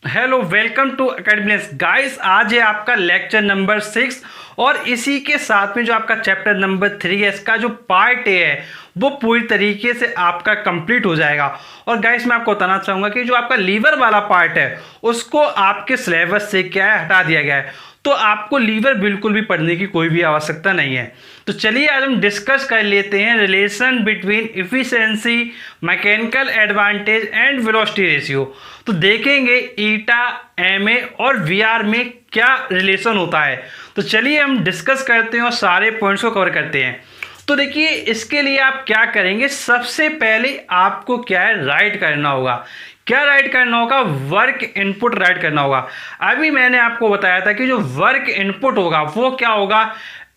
Hello, welcome to academics guys. आज है आपका लेक्चर नंबर 6 और इसी के साथ में जो आपका चैप्टर नंबर 3 है, इसका जो पार्ट ए है वो पूरी तरीके से आपका कंप्लीट हो जाएगा। और गाइस मैं आपको बताना चाहूँगा कि जो आपका लीवर वाला पार्ट है उसको आपके सिलेबस से क्या है हटा दिया गया है, तो आपको लीवर बिल्कुल भी पढ़ने की कोई भी आवश्यकता नहीं है। तो चलिए आज हम डिस्कस कर लेते हैं relation between efficiency, mechanical advantage and velocity ratio. तो देखेंगे ईटा, एमए और वीआर में क्या रिलेशन होता है। तो चलिए हम डिस्कस करते हैं और सारे पॉइंट्स को कवर करते हैं। तो देखिए इसके लिए आप क्या करेंगे, सबसे पहले आपको क्या है राइट करना होगा। क्या राइट करना होगा? वर्क इनपुट राइट करना होगा। अभी मैंने आपको बताया था कि जो वर्क इनपुट होगा वो क्या होगा,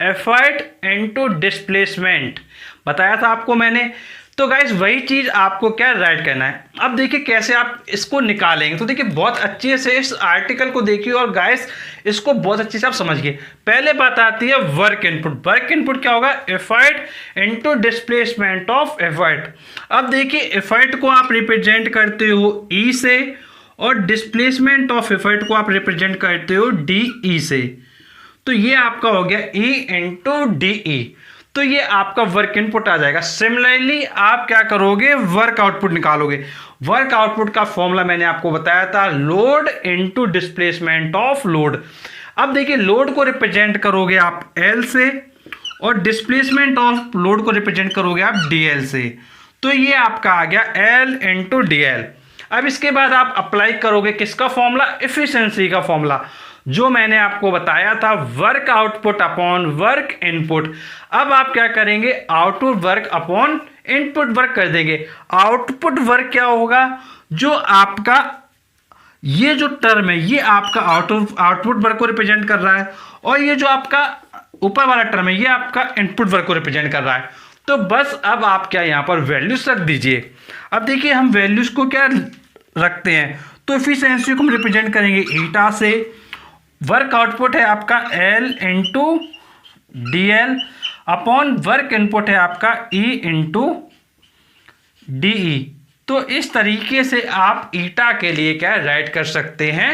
एफर्ट इनटू डिस्प्लेसमेंट बताया था आपको मैंने। तो गाइस वही चीज आपको क्या राइट करना है। अब देखिए कैसे आप इसको निकालेंगे। तो देखिए बहुत अच्छे से इस आर्टिकल को देखिए और गाइस इसको बहुत अच्छे से आप समझिए। पहले बात आती है वर्क इनपुट। वर्क इनपुट क्या होगा, effort into displacement of effort. अब देखिए एफर्ट को आप रिप्रेजेंट करते हो ई से और डिस्प्लेसमेंट ऑफ एफर्ट को आप रिप्रेजेंट करते हो डी ई से। तो ये आपका हो गया ई इंटू डी ई। तो ये आपका वर्क इनपुट आ जाएगा। सिमिलरली आप क्या करोगे, वर्क आउटपुट निकालोगे। वर्क आउटपुट का फॉर्मूला मैंने आपको बताया था, load into displacement of load. अब देखिए लोड को रिप्रेजेंट करोगे आप एल से और डिस्प्लेसमेंट ऑफ लोड को रिप्रेजेंट करोगे आप डी एल से। तो ये आपका आ गया एल इंटू डी एल। अब इसके बाद आप अप्लाई करोगे किसका फॉर्मूला, एफिशिएंसी का फॉर्मूला, जो मैंने आपको बताया था work output upon work input. अब आप क्या करेंगे, output work upon input work कर देंगे। आउटपुट वर्क क्या होगा, जो आपका ये जो टर्म है ये आपका आउटपुट वर्क को रिप्रेजेंट कर रहा है और ये जो आपका ऊपर वाला टर्म है ये आपका इनपुट वर्क को रिप्रेजेंट कर रहा है। तो बस अब आप क्या यहां पर वैल्यूज रख दीजिए। अब देखिए हम वैल्यूज को क्या रखते हैं, तो एफिशिएंसी को हम रिप्रेजेंट करेंगे ईटा से। वर्क आउटपुट है आपका L into D L upon work input है आपका ई इंटू डी ई। तो इस तरीके से आप ईटा के लिए क्या राइट कर सकते हैं।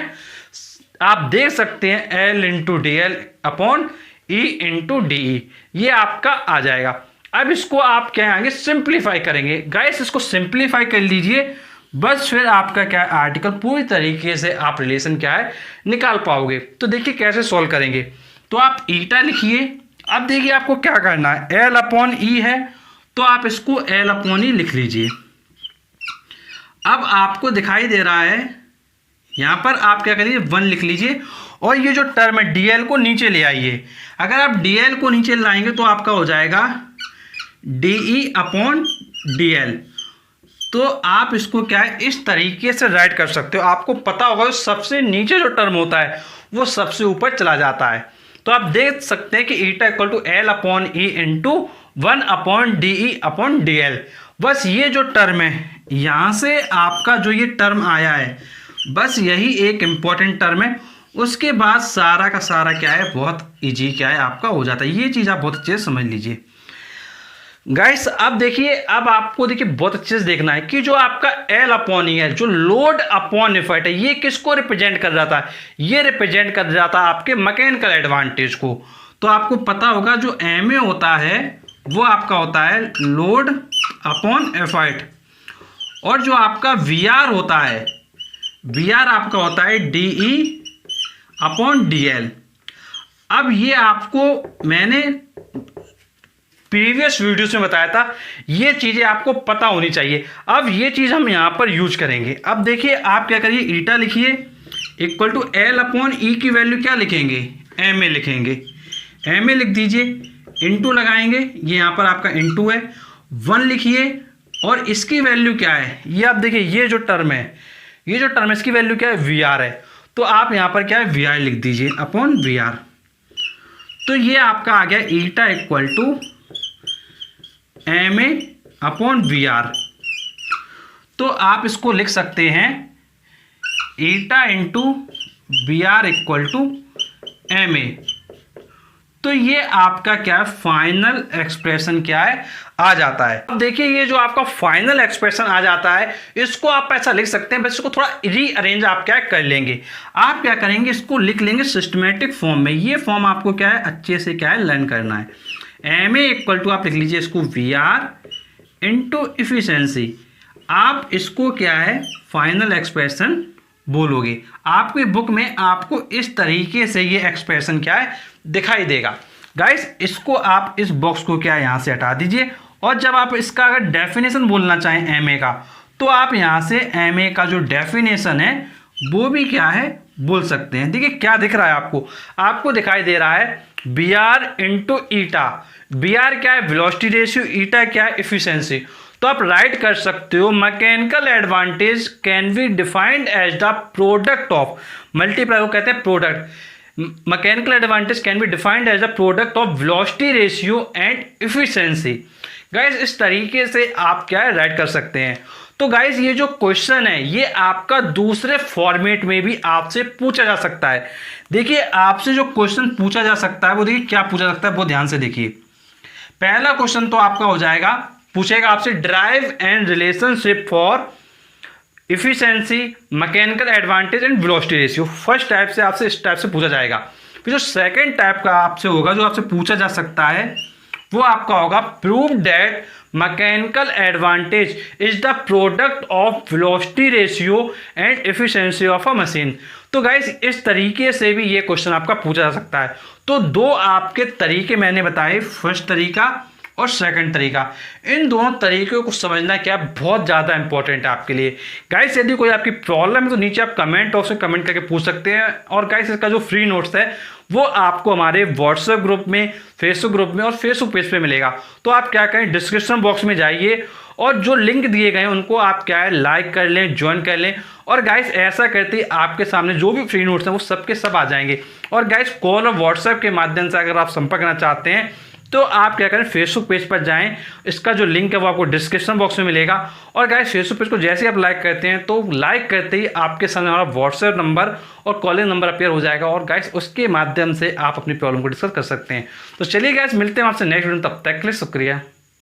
आप देख सकते हैं L into D L upon E into D E, ये आपका आ जाएगा। अब इसको आप क्या आएंगे, सिंप्लीफाई करेंगे। गाइस इसको सिंप्लीफाई कर लीजिए, बस फिर आपका क्या है आर्टिकल पूरी तरीके से आप रिलेशन क्या है निकाल पाओगे। तो देखिए कैसे सॉल्व करेंगे। तो आप ईटा लिखिए। अब देखिए आपको क्या करना है, एल अपॉन ई है तो आप इसको एल अपॉन ई लिख लीजिए। अब आपको दिखाई दे रहा है यहां पर आप क्या करिए 1 लिख लीजिए और ये जो टर्म है डीएल को नीचे ले आइए। अगर आप डीएल को नीचे लाएंगे तो आपका हो जाएगा डीई अपॉन डीएल। तो आप इसको क्या है इस तरीके से राइट कर सकते हो। आपको पता होगा सबसे नीचे जो टर्म होता है वो सबसे ऊपर चला जाता है। तो आप देख सकते हैं कि eta equal to L upon E into 1 upon D E upon D L. बस ये जो टर्म है यहाँ से आपका जो ये टर्म आया है बस यही एक इम्पॉर्टेंट टर्म है। उसके बाद सारा का सारा क्या है बहुत ईजी क्या है आपका हो जाता है। ये चीज़ आप बहुत अच्छे से समझ लीजिए गाइस। अब देखिए अब आपको देखिए बहुत अच्छे से देखना है कि जो आपका एल अपॉन ई है, जो लोड अपॉन एफर्ट है, ये किसको रिप्रेजेंट कर रहा था, ये रिप्रेजेंट कर रहा था आपके मैकेनिकल एडवांटेज को। तो आपको पता होगा जो एम ए होता है वो आपका होता है लोड अपॉन एफर्ट और जो आपका वी आर होता है वी आर आपका होता है D E upon D L. अब ये आपको मैंने प्रीवियस वीडियोस में बताया था, ये चीज़ें आपको पता होनी चाहिए। अब ये चीज़ हम यहाँ पर यूज करेंगे। अब देखिए आप क्या करिए, ईटा लिखिए इक्वल टू एल अपॉन ई की वैल्यू क्या लिखेंगे, एम ए लिखेंगे। एम ए लिख दीजिए, इंटू लगाएंगे, ये यहाँ पर आपका इंटू है। 1 लिखिए और इसकी वैल्यू क्या है, ये आप देखिए ये जो टर्म है ये जो टर्म है इसकी वैल्यू क्या है, वी आर है। तो आप यहाँ पर क्या है वी आर लिख दीजिए अपॉन वी आर। तो ये आपका आ गया eta equal to M A upon V R. तो आप इसको लिख सकते हैं eta into V R equal to M A. तो ये आपका क्या है, फाइनल एक्सप्रेशन क्या है, आ जाता है। अब देखिए ये जो आपका फाइनल एक्सप्रेशन आ जाता है, इसको आप ऐसा लिख सकते हैं, बस इसको थोड़ा रीअरेंज आप क्या कर लेंगे। आप क्या करेंगे, इसको लिख लेंगे सिस्टमेटिक फॉर्म में। ये फॉर्म आपको क्या है, अच्छे से क्या है, लर्न करना है। एम ए इक्वल टू आप लिख लीजिए इसको वी आर इंटू इफिशियंसी। आप इसको क्या है, फाइनल एक्सप्रेशन बोलोगे। आपकी बुक में आपको इस तरीके से ये एक्सप्रेशन क्या है, दिखाई देगा। गाइस इसको आप इस बॉक्स को क्या है, यहाँ से हटा दीजिए। और जब आप इसका अगर डेफिनेशन बोलना चाहें एमए का, तो आप यहाँ से एमए का जो डेफिनेशन है वो भी क्या है, बोल सकते हैं। देखिए क्या दिख रहा है आपको, आपको दिखाई दे रहा है B R into eta. B R क्या है, वेलोसिटी रेशियो, ईटा क्या है, इफिशियंसी। तो आप राइट कर सकते हो mechanical advantage can be defined as the product of, multiply को कहते हैं product, mechanical advantage can be defined as the product of velocity ratio and efficiency. Guys इस तरीके से आप क्या है, राइट कर सकते हैं। तो गाइस ये जो क्वेश्चन है ये आपका दूसरे फॉर्मेट में भी आपसे पूछा जा सकता है। देखिए आपसे जो क्वेश्चन पूछा जा सकता है वो देखिए क्या पूछा जा सकता है, वो ध्यान से देखिए। पहला क्वेश्चन तो आपका हो जाएगा, पूछेगा आपसे drive and relationship for efficiency, mechanical advantage and velocity ratio. First type से आपसे इस टाइप से पूछा जाएगा। फिर जो सेकंड टाइप का आपसे होगा, जो आपसे पूछा जा सकता है, वो आपका होगा prove that mechanical advantage is the product of velocity ratio and efficiency of a machine. तो गाइस इस तरीके से भी ये क्वेश्चन आपका पूछा जा सकता है। तो दो आपके तरीके मैंने बताए, फर्स्ट तरीका और सेकंड तरीका। इन दोनों तरीकों को समझना क्या बहुत ज़्यादा इंपॉर्टेंट है आपके लिए। गाइस यदि कोई आपकी प्रॉब्लम है तो नीचे आप कमेंट बॉक्स में कमेंट करके पूछ सकते हैं। और गाइस इसका जो फ्री नोट्स है वो आपको हमारे व्हाट्सएप ग्रुप में, फेसबुक ग्रुप में और फेसबुक पेज पे मिलेगा। तो आप क्या करें, डिस्क्रिप्शन बॉक्स में जाइए और जो लिंक दिए गए हैं उनको आप क्या है, लाइक कर लें, ज्वाइन कर लें। और गाइस ऐसा करते ही आपके सामने जो भी फ्री नोट्स हैं वो सबके सब आ जाएंगे। और गाइस कॉल और व्हाट्सएप के माध्यम से अगर आप संपर्क करना चाहते हैं तो आप क्या करें, फेसबुक पेज पर जाएं, इसका जो लिंक है वो आपको डिस्क्रिप्शन बॉक्स में मिलेगा। और गाइस फेसबुक पेज को जैसे ही आप लाइक करते हैं तो लाइक करते ही आपके सामने हमारा व्हाट्सएप नंबर और कॉलिंग नंबर अपीयर हो जाएगा। और गाइस उसके माध्यम से आप अपनी प्रॉब्लम को डिस्कस कर सकते हैं। तो चलिए गाइस मिलते हैं आपसे नेक्स्ट वीडियो, तब तक के लिए शुक्रिया।